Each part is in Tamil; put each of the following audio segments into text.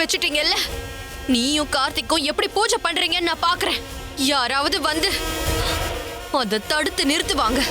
வச்சிட்டீங்கல்ல, நீயும் கார்த்திக்கும் எப்படி பூஜை பண்றீங்கன்னு நான் பாக்குறேன். யாராவது வந்து அதை தடுத்து நிறுத்துவாங்க.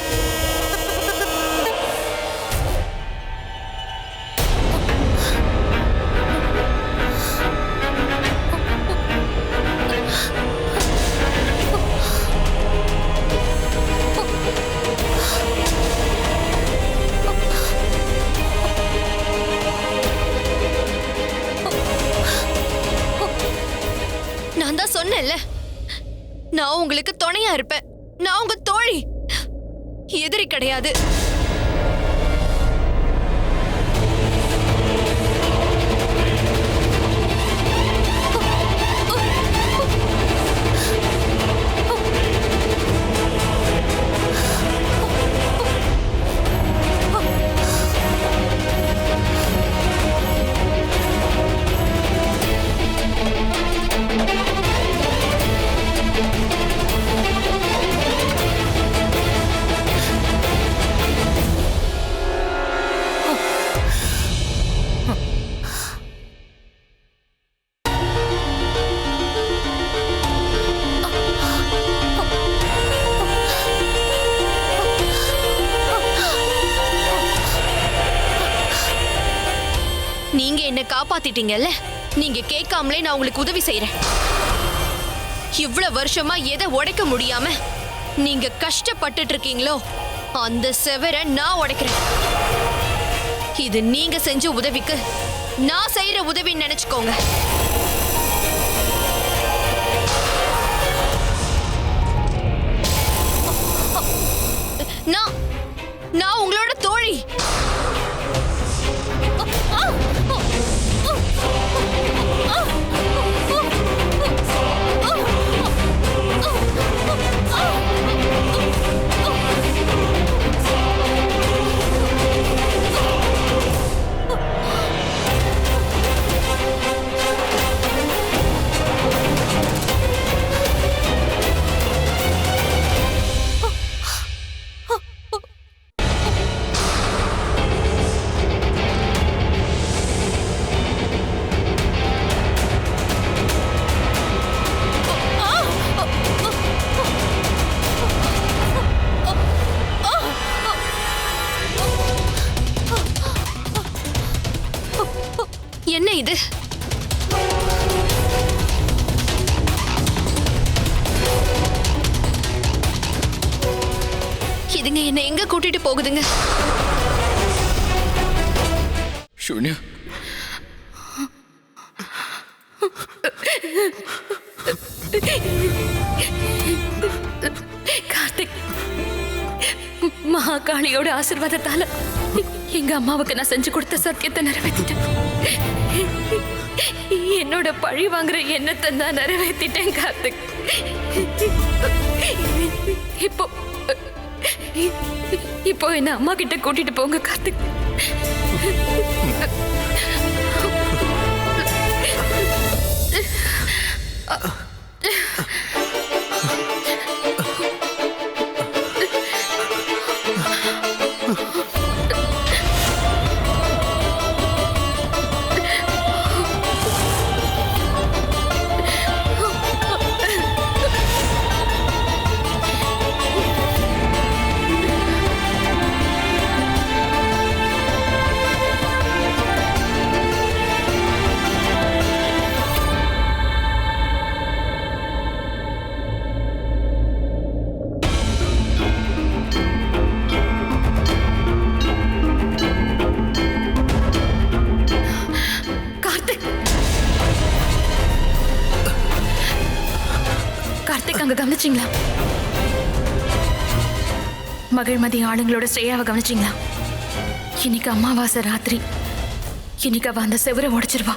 நான் தான் சொன்னேன்ல, நான் உங்களுக்கு துணையா இருப்பேன். நான் உங்க தோழி, எதிரி கிடையாது. நீங்க என்ன காப்பாத்திட்டீங்கல்ல, நீங்க கேட்காமலே நான் உங்களுக்கு உதவி செய்யறேன். இவ்வளவு வருஷமா எதை உடைக்க முடியாம நீங்க கஷ்டப்பட்டுட்டு இருக்கீங்களோ அந்த செவரை நான் உடைக்கிறேன். இது நீங்க செஞ்ச உதவிக்கு நான் செய்யற உதவின்னு நினைச்சுக்கோங்க. நான் உங்களோட தோழி. என்ன இது? இதுங்க என்ன எங்க கூட்டிட்டு போகுதுங்க? சூன்யா, கார்த்திக், மகாகாளியோட ஆசீர்வாதத்தால எங்க அம்மாவுக்கு நான் செஞ்சு கொடுத்த சத்தியத்தை நிறைவேற்றிட்டேன். என்னோட பழி வாங்குற எண்ணத்தை நான் நிறைவேற்றிட்டேன் கார்த்திக். இப்போ இப்போ என்ன அம்மா கிட்ட கூட்டிட்டு போங்க கார்த்திக். அங்க கவனிச்சிங்களா? மகிழ்மதி ஆளுங்களோட ஸ்ரேயாவை கவனிச்சிங்களா? இன்னைக்கு அமாவாசை ராத்திரி. இன்னைக்கு அவ அந்த செவரை உடைச்சிருவா.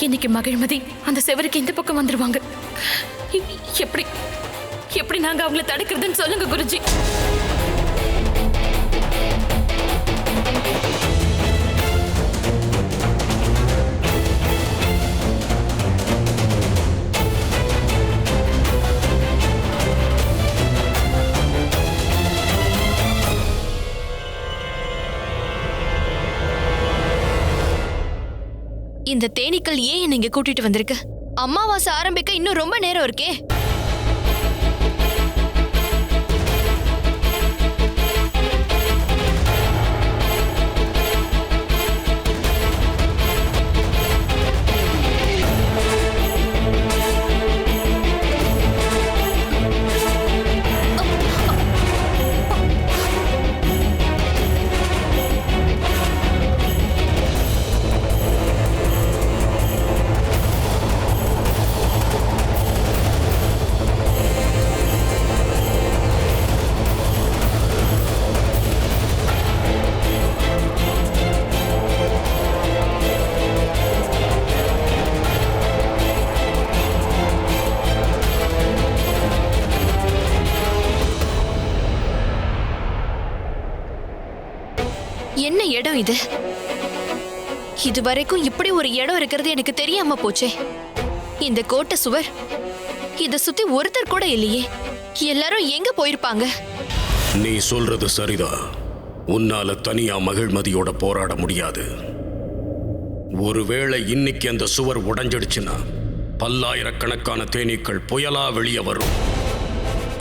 இன்னைக்கு மகிழ்மதி அந்த செவருக்கு இந்த பக்கம் வந்துருவாங்க. எப்படி எப்படி நாங்க அவங்களை தடுக்கிறதுன்னு சொல்லுங்க குருஜி. இந்த தேனீக்கள் ஏன் என்னை இங்க கூட்டிட்டு வந்திருக்கு? அமாவாசை ஆரம்பிக்க இன்னும் ரொம்ப நேரம் இருக்கே. என்ன இடம் இது? இதுவரைக்கும் இப்படி ஒரு இடம் இருக்கிறது எனக்கு தெரியாம போச்சே. இந்த கோட்டை சுவர், இத சுத்தி ஒருத்தர் கூட இல்லையே. எல்லாரும் எங்க போயிருப்பாங்க? நீ சொல்றது சரிதான். உன்னால தனியா மகிழ்மதியோட போராட முடியாது. ஒருவேளை இன்னைக்கு அந்த சுவர் உடைஞ்சிடுச்சுன்னா பல்லாயிரக்கணக்கான தேனீக்கள் புயலா வெளியே வரும்.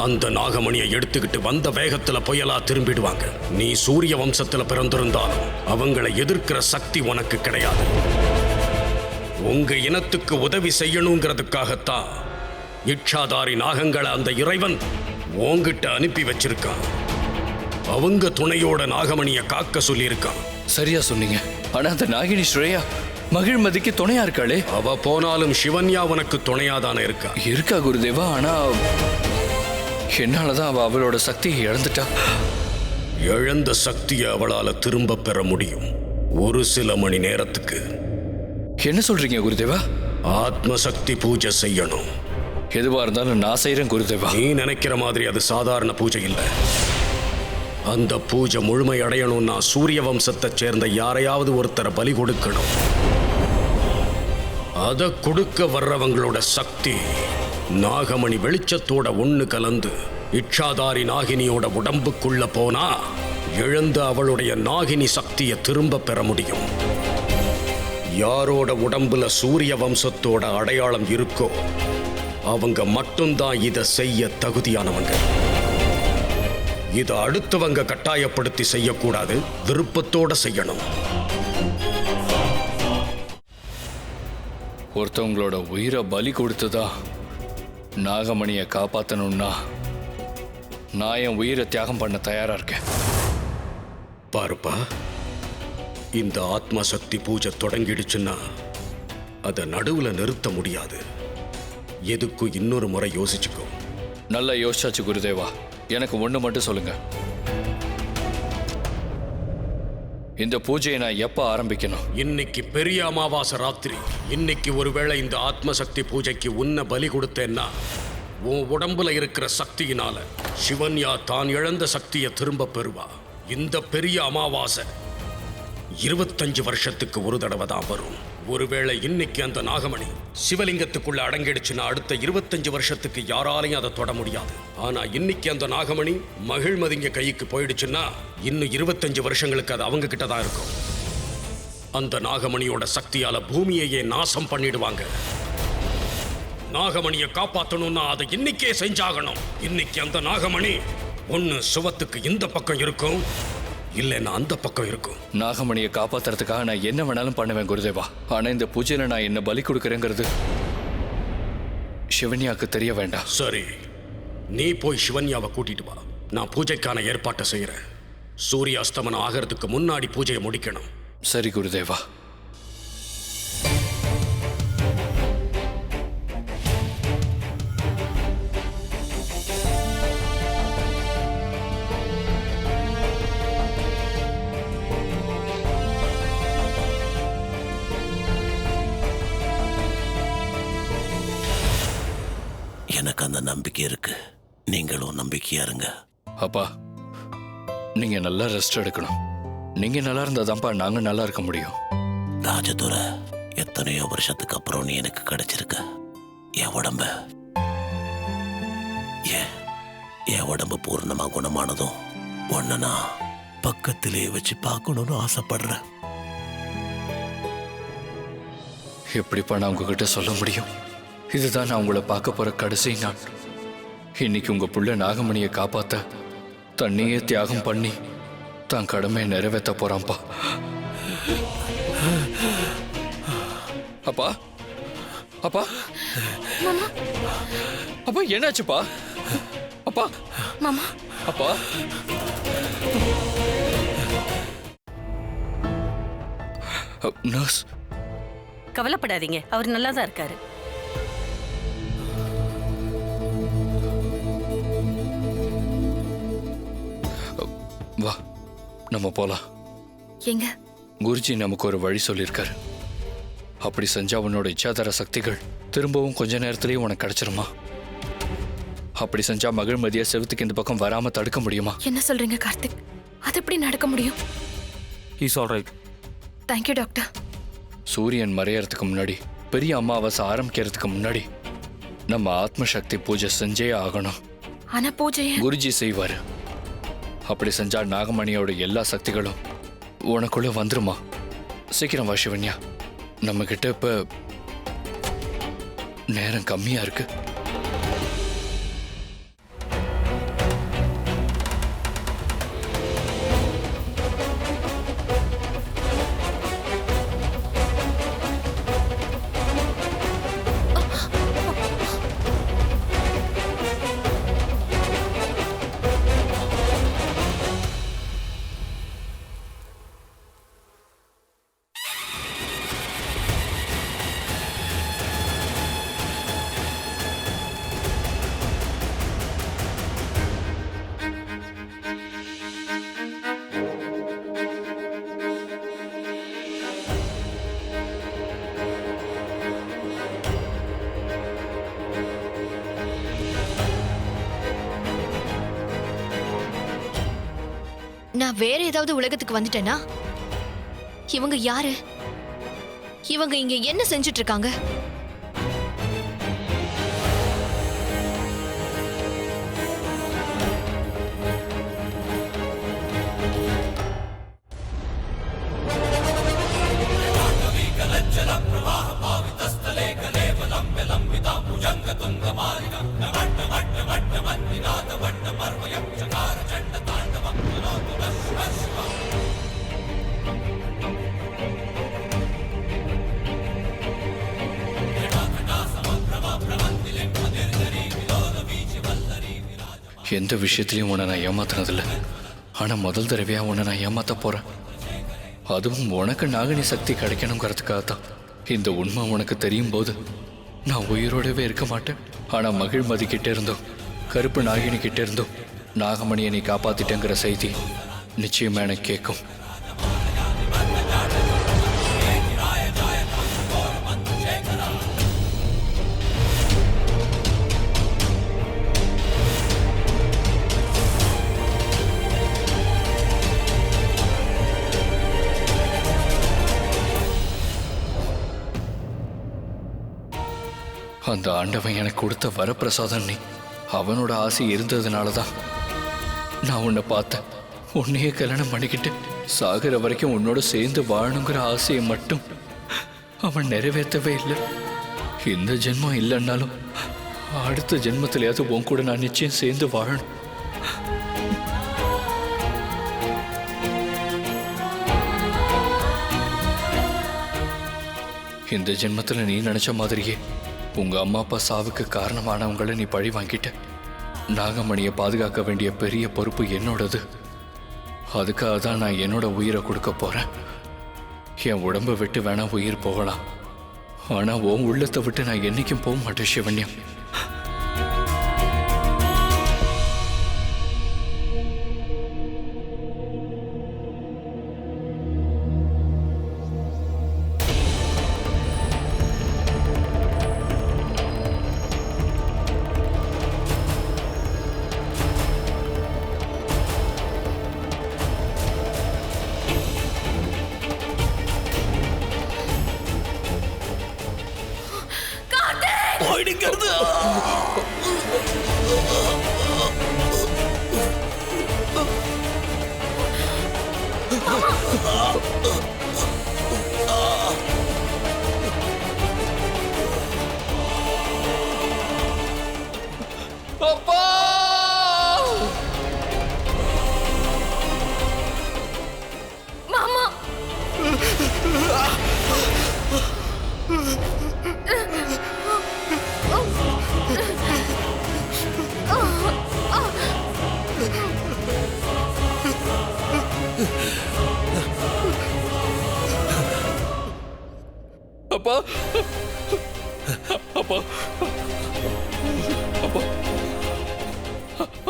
அந்த நாகமணியை எடுத்துக்கிட்டு வந்த வேகத்துல புயலா திரும்பிடுவாங்க. நீ சூரிய வம்சத்துல பிறந்திருந்தாலும் அவங்களை எதிர்க்கிற சக்தி உனக்கு கிடையாது. உங்க இனத்துக்கு உதவி செய்யணுங்கிறதுக்காகத்தான் இச்சாதாரி நாகங்களை அந்த இறைவன் உன்கிட்ட அனுப்பி வச்சிருக்கான். அவங்க துணையோட நாகமணியை காக்க சொல்லியிருக்கான். சரியா சொன்னீங்க. ஆனா அந்த நாகினி ஸ்ரேயா மகிழ்மதிக்கு துணையா இருக்காளே. அவ போனாலும் சிவன்யா உனக்கு துணையாதானே இருக்கா. இருக்கா குருதேவா. ஆனா என்னாலதான் அவளோட சக்தியை இழந்துட்டா. இழந்த சக்தியை அவளால திரும்ப பெற முடியும், ஒரு சில மணி நேரத்துக்கு. என்ன சொல்றீங்க குருதேவா? ஆத்ம சக்தி பூஜை செய்யணும். எதுவா இருந்தாலும் நான் செய்யறேன் குருதேவா. நீ நினைக்கிற மாதிரி அது சாதாரண பூஜை இல்லை. அந்த பூஜை முழுமை அடையணும்னா சூரிய வம்சத்தை சேர்ந்த யாரையாவது ஒருத்தரை பலி கொடுக்கணும். அதை கொடுக்க வர்றவங்களோட சக்தி நாகமணி வெளிச்சத்தோட ஒண்ணு கலந்து இச்சாதாரி நாகினியோட உடம்புக்குள்ள போனா எழுந்த அவளுடைய நாகினி சக்தியை திரும்ப பெற முடியும். யாரோட உடம்புல சூரிய வம்சத்தோட அடையாளம் இருக்கோ அவங்க மட்டும்தான் இதை செய்ய தகுதியானவங்க. இதை அடுத்தவங்க கட்டாயப்படுத்தி செய்யக்கூடாது, விருப்பத்தோட செய்யணும். ஒருத்தவங்களோட உயிரை பலி கொடுத்ததா நாகமணியை காப்பாற்றணும்னா நான் என் உயிரை தியாகம் பண்ண தயாரா இருக்கேன். பாருப்பா, இந்த ஆத்ம சக்தி பூஜை தொடங்கிடுச்சுன்னா அதை நடுவுல நிறுத்த முடியாது. எதுக்கும் இன்னொரு முறை யோசிச்சுக்கோ. நல்லா யோசிச்சாச்சு குருதேவா. எனக்கு ஒண்ணு மட்டும் சொல்லுங்க, இந்த பூஜையை நான் எப்ப ஆரம்பிக்கணும்? இன்னைக்கு பெரிய அமாவாசை ராத்திரி. இன்னைக்கு ஒருவேளை இந்த ஆத்ம சக்தி பூஜைக்கு உன்னை பலி கொடுத்தேன்னா உன் உடம்புல இருக்கிற சக்தியினால சிவன்யா தான் இழந்த சக்தியை திரும்ப பெறுவா. இந்த பெரிய அமாவாசை 25 வருஷத்துக்கு ஒரு தடவை தான் வரும். ஒருவேளை இன்னைக்கு அந்த நாகமணி சிவலிங்கத்துக்குள்ள அடங்கிடுச்சுன்னா அடுத்த 25 வருஷத்துக்கு யாராலையும் அதை தொட முடியாது. ஆனா இன்னைக்கு அந்த நாகமணி மகிழ்மதிங்க கைக்கு போயிடுச்சுன்னா இன்னும் 25 வருஷங்களுக்கு அது அவங்க கிட்ட தான் இருக்கும். அந்த நாகமணியோட சக்தியால பூமியையே நாசம் பண்ணிடுவாங்க. நாகமணியை காப்பாற்றணும்னா அதை இன்னைக்கே செஞ்சாகணும். இன்னைக்கு அந்த நாகமணி ஒன்னு சுவத்துக்கு இந்த பக்கம் இருக்கும், இல்லைன்னா அந்த பக்கம் இருக்கும். நாகமணியை காப்பாத்துறதுக்காக நான் என்ன வேணாலும் பண்ணுவேன் குருதேவா. ஆனா இந்த பூஜையில நான் என்ன பலி கொடுக்கறேங்கிறது சிவன்யாவுக்கு தெரிய வேண்டாம். சரி, நீ போய் சிவன்யாவை கூட்டிட்டு வா. நான் பூஜைக்கான ஏற்பாட்டை செய்யறேன். சூரிய அஸ்தமனம் ஆகிறதுக்கு முன்னாடி பூஜையை முடிக்கணும். சரி குருதேவா. எனக்கு அந்த நம்பிக்கை இருக்கு. நீங்களும் நம்பிக்கையா இருங்க. அப்பா, நீங்க நல்லா ரெஸ்ட் எடுக்கணும். நீங்க நல்லா இருந்தாதான்ப்பா நாங்க நல்லா இருக்க முடியும். ராஜதுரை, எத்தனையோ வருஷத்துக்கு அப்புறம் நீ எனக்கு கிடைச்சிருக்க. என் உடம்ப என் உடம்பு பூர்ணமா குணமானதும் ஒன்ன நான் பக்கத்திலே வச்சு பார்க்கணும்னு ஆசைப்படுறேன். எப்படிப்பா நான் உங்ககிட்ட சொல்ல முடியும்? இதுதான் நான் உங்களை பார்க்க போற கடைசி நாள். இன்னைக்கு உங்க புள்ள நாகமணியை காப்பாத்த தன்னையே தியாகம் பண்ணி தான் கடமையை நிறைவேற்ற போறான்ப்பா. அப்பா அப்பா அப்பா என்னாச்சுப்பா? அப்பா மாமா அப்பா நர்ஸ், கவலைப்படாதீங்க, அவர் நல்லா தான் இருக்காரு. வா நம்ம போலாம். எங்க? குருஜி நமக்கு ஒரு வழி சொல்லியிருக்காரு. அப்படி செஞ்சா உன்னோட இச்சாதார சக்திகள் திரும்பவும் கொஞ்ச நேரத்திலேயே உனக்கு கிடைச்சிருமா? அப்படி செஞ்சா மகிழ்மதியா செவுத்துக்கு இந்த பக்கம் வராம தடுக்க முடியுமா? என்ன சொல்றீங்க கார்த்திக்? அது எப்படி நடக்க முடியும்? Is all right. Thank you doctor. சூரியன் மறையறதுக்கு முன்னாடி, பெரிய அமாவாசை ஆரம்பிக்கிறதுக்கு முன்னாடி நம்ம ஆத்ம சக்தி பூஜை செஞ்சே ஆகணும். ஆனா பூஜைய குருஜி செய்வாரு. அப்படி செஞ்சா நாகமணியோட எல்லா சக்திகளும் உனக்குள்ள வந்துருமா? சீக்கிரம் வா சிவன்யா, நம்ம கிட்ட இப்ப நேரம் கம்மியா இருக்கு. நான் வேற ஏதாவது உலகத்துக்கு வந்துட்டேனா? இவங்க யாரு? இவங்க இங்க என்ன செஞ்சுட்டு இருக்காங்க? எந்த விஷயத்திலையும் உன்னை நான் ஏமாத்தினதில்லை. ஆனால் முதல் தடவையாக உன்னை நான் ஏமாத்த போகிறேன். அதுவும் உனக்கு நாகினி சக்தி கிடைக்கணுங்கிறதுக்காக தான். இந்த உண்மை உனக்கு தெரியும் போது நான் உயிரோடவே இருக்க மாட்டேன். ஆனால் மகிழ்மதி கிட்டே இருந்தோம், கருப்பு நாகினி கிட்டே இருந்தோம் நாகமணியை நீ காப்பாத்திட்டேங்கிற செய்தி நிச்சயமாக எனக்கு கேட்கும். அந்த ஆண்டவன் எனக்கு கொடுத்த வரப்பிரசாதம் நீ. அவனோட ஆசை இருந்ததுனால தான் நான் உன்னை பார்த்தேன். உன்னையே கல்யாணம் பண்ணிக்கிட்டு சாகிற வரைக்கும் உன்னோட சேர்ந்து வாழணுங்கிற ஆசையை மட்டும் அவன் நிறைவேற்றவே இல்லை. இந்த ஜென்மம் இல்லைன்னாலும் அடுத்த ஜென்மத்திலேயாவது உன் கூட நான் நிச்சயம் சேர்ந்து வாழணும். இந்த ஜென்மத்தில் நீ நினைச்ச மாதிரியே உங்க அம்மா அப்பா சாவுக்கு காரணமானவங்களை நீ பழி வாங்கிட்ட. நாகமணியை பாதுகாக்க வேண்டிய பெரிய பொறுப்பு என்னோடது. அதுக்காக தான் நான் என்னோட உயிரை கொடுக்க போறேன். என் உடம்பை விட்டு வேணா உயிர் போகலாம், ஆனா உன் உள்ளத்தை விட்டு நான் என்னைக்கும் போக மாட்டேன் சிவன்யா.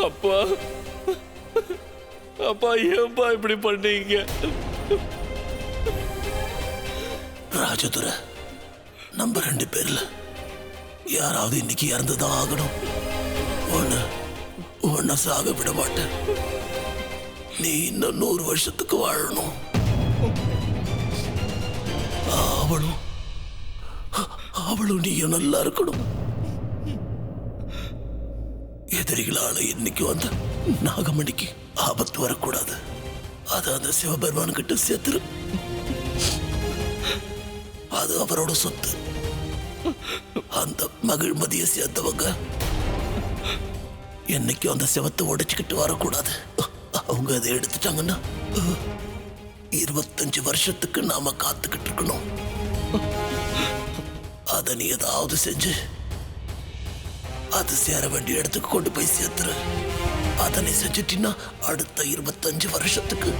அப்பா அப்பா ஏன்பா இப்படி பண்ணீங்க? ராஜதுரை, நம்ம 2 பேர்ல யாராவது இன்னைக்கு இறந்துதான் ஆகணும். உன்னை சாக விட மாட்டேன். நீ இன்னும் 100 வருஷத்துக்கு வாழணும். அவளும் நீயும் நல்லா இருக்கணும். எதிரிகளால இன்னைக்கு வந்த நாகமணிக்கு ஆபத்து வரக்கூடாது. அது அந்த சிவபெருமான் கிட்ட சேர்த்துரு. அது அவரோட சொத்து. அந்த மகிழ்மதியை சேர்த்தவங்க என்னைக்கும் அந்த சிவத்தை உடைச்சுக்கிட்டு வரக்கூடாது. அவங்க அதை எடுத்துட்டாங்கன்னா 25 வருஷத்துக்கு நாம காத்துக்கிட்டு இருக்கணும். அதை நீ ஏதாவது செஞ்சு அது சேர வேண்டிய இடத்துக்கு கொண்டு போய் சேர்த்துரு. அதை நீ செஞ்சிட்டின்னா அடுத்த 25 வருஷத்துக்கு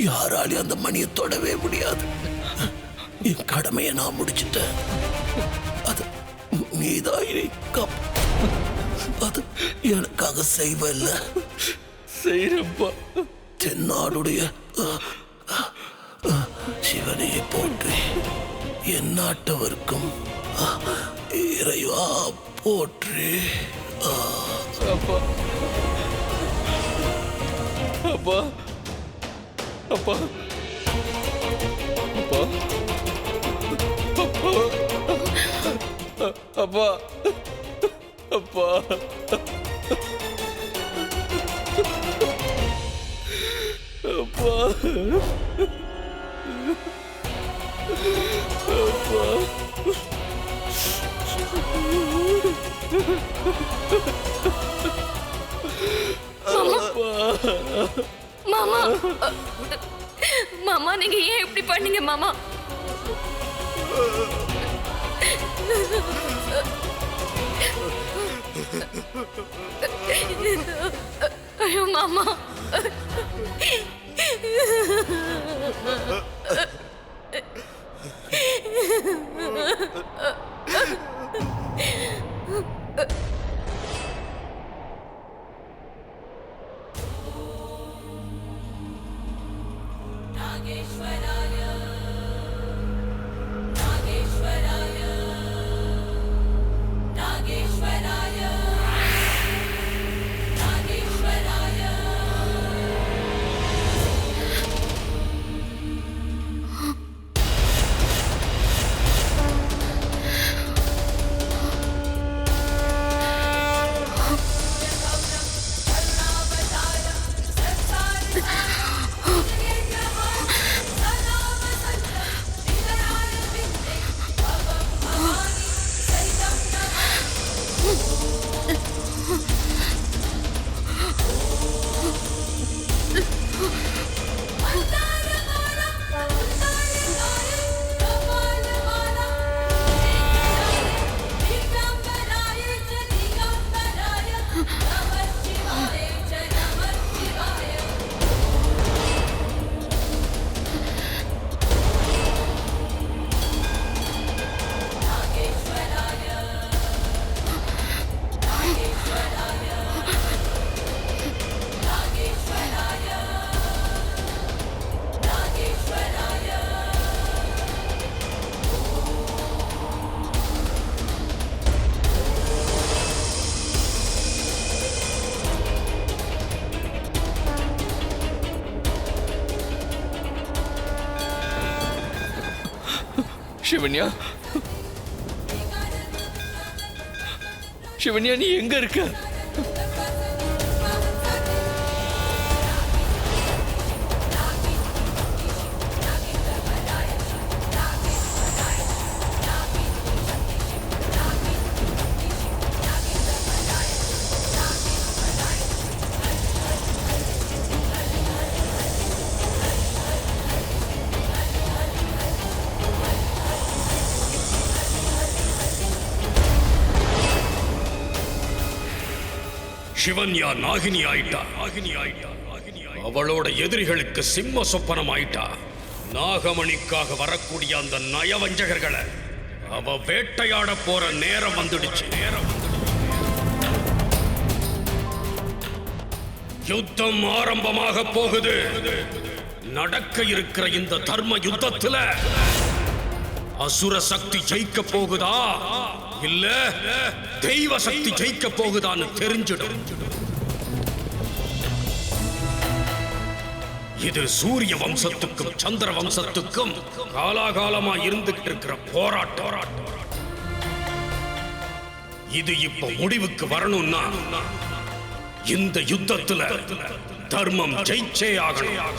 யாராலையும் அந்த மணியை தொடவே முடியாது. என் கடமையை நான் முடிச்சிட்டேன். அது நீதான் அது எனக்காக செய்வல்ல. செய்யறப்பா. தென்னாடுடைய சிவனையை போற்றி என் நாட்டவர்க்கும் இறைவா போற்றி. அப்பா அப்பா அப்பா அப்பா அப்பா அப்பா அப்பா மாமா, மாமா நீங்க ஏன் இப்படி பண்ணீங்க மாமா? ஐயோ மாமா, சிவன்யா, சிவன்யா நீ எங்க இருக்க? சிவன்யா நாகினி ஆயிட்டா. அவளோட எதிரிகளுக்கு சிம்ம சொப்பனம் ஆயிட்டா. நாகமணிக்காக வரக்கூடிய அந்த நயவஞ்சகர்களை அவ வேட்டையாட போற நேரம் வந்துடுச்சு. யுத்தம் ஆரம்பமாக போகுது. நடக்க இருக்கிற இந்த தர்ம யுத்தத்துல அசுர சக்தி ஜெயிக்க போகுதா இல்ல தெய்வ சக்தி ஜெயிக்க போகுதான்னு தெரிஞ்சிடும். இது சூரிய வம்சத்துக்கும் சந்திர வம்சத்துக்கும் காலாகாலமா இருந்துகிட்டு இருக்கிற போராட்டம். இது இப்ப முடிவுக்கு வரணும்னா இந்த யுத்தத்துல தர்மம் ஜெயிச்சே ஆகணும்.